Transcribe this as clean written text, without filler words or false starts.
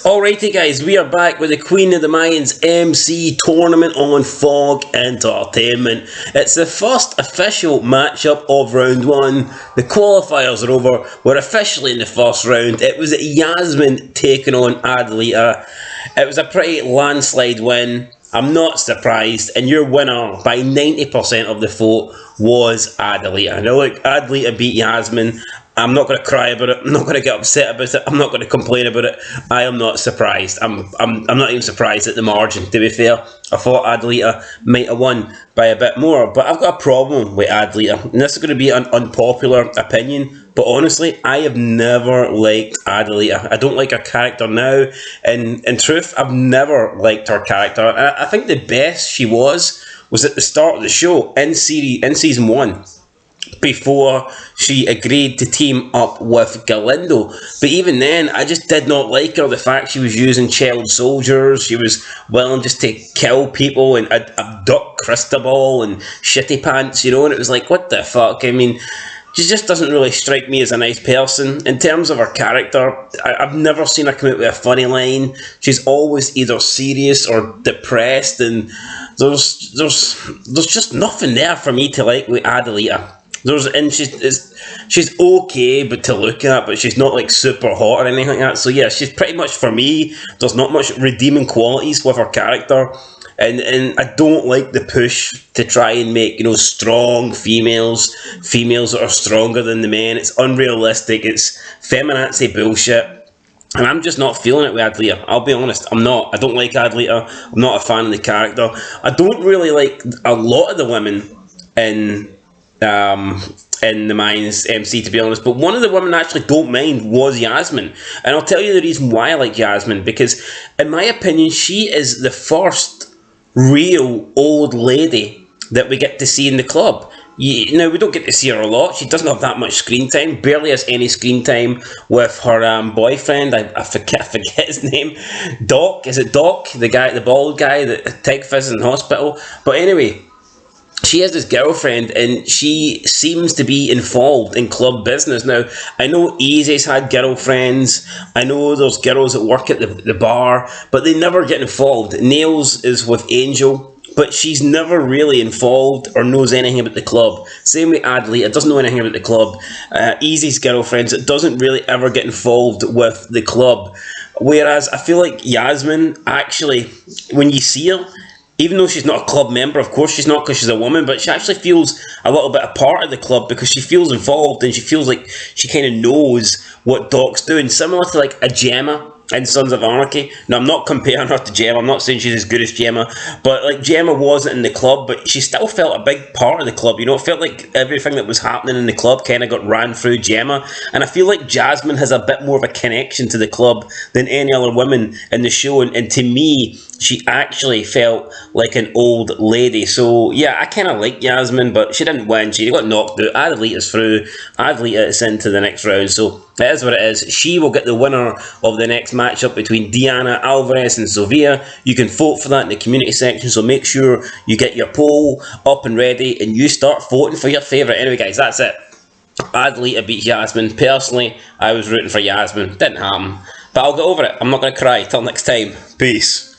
Alrighty guys, we are back with the Queen of the Mayans MC tournament on Fog Entertainment. It's the first official matchup of round one. The qualifiers are over. We're officially in the first round. It was Jazmine taking on Adelita. It was a pretty landslide win. I'm not surprised, and your winner by 90% of the vote was Adelita. Now look, Adelita beat Jazmine. I'm not going to cry about it. I'm not going to get upset about it. I'm not going to complain about it. I am not surprised. I'm not even surprised at the margin, to be fair. I thought Adelita might have won by a bit more, but I've got a problem with Adelita. And this is going to be an unpopular opinion, but honestly, I have never liked Adelita. I don't like her character now. And in truth, I've never liked her character. I think the best she was at the start of the show in season 1. Before she agreed to team up with Galindo. But even then, I just did not like her. The fact she was using child soldiers, she was willing just to kill people and abduct Cristobal and shitty pants, you know, and it was like, what the fuck? I mean, she just doesn't really strike me as a nice person. In terms of her character, I've never seen her come out with a funny line. She's always either serious or depressed, and there's just nothing there for me to like with Adelita. She's okay, but to look at, but she's not like super hot or anything like that. So yeah, she's pretty much, for me, there's not much redeeming qualities with her character, and I don't like the push to try and make, you know, strong females that are stronger than the men. It's unrealistic. It's feminazi bullshit. And I'm just not feeling it with Adelita. I'll be honest, I'm not. I don't like Adelita. I'm not a fan of the character. I don't really like a lot of the women in the Mayans MC, to be honest, but one of the women I actually don't mind was Jazmine, and I'll tell you the reason why I like Jazmine, because in my opinion she is the first real old lady that we get to see in the club. Now, we don't get to see her a lot. She doesn't have that much screen time, barely has any screen time with her boyfriend. I forget his name. Doc, is it Doc? The bald guy that takes us in hospital. But anyway, she has this girlfriend, and she seems to be involved in club business. Now, I know Easy's had girlfriends. I know there's girls that work at the bar, but they never get involved. Nails is with Angel, but she's never really involved or knows anything about the club. Same with Adelita, doesn't know anything about the club. Easy's girlfriends, it doesn't really ever get involved with the club. Whereas I feel like Jazmine, actually, when you see her, even though she's not a club member, of course she's not because she's a woman, but she actually feels a little bit a part of the club because she feels involved and she feels like she kind of knows what Doc's doing. Similar to like a Gemma in Sons of Anarchy. Now, I'm not comparing her to Gemma. I'm not saying she's as good as Gemma, but like Gemma wasn't in the club, but she still felt a big part of the club. You know, it felt like everything that was happening in the club kind of got ran through Gemma, and I feel like Jazmine has a bit more of a connection to the club than any other woman in the show, and to me, she actually felt like an old lady. So yeah, I kind of like Jazmine, but she didn't win. She got knocked out. Adelita's through. Adelita is into the next round, so it is what it is. She will get the winner of the next matchup between Diana Alvarez and Sofia. You can vote for that in the community section, so make sure you get your poll up and ready and you start voting for your favourite. Anyway guys, that's it. Adelita beat Jazmine. Personally, I was rooting for Jazmine. Didn't happen, but I'll get over it. I'm not going to cry. Till next time. Peace.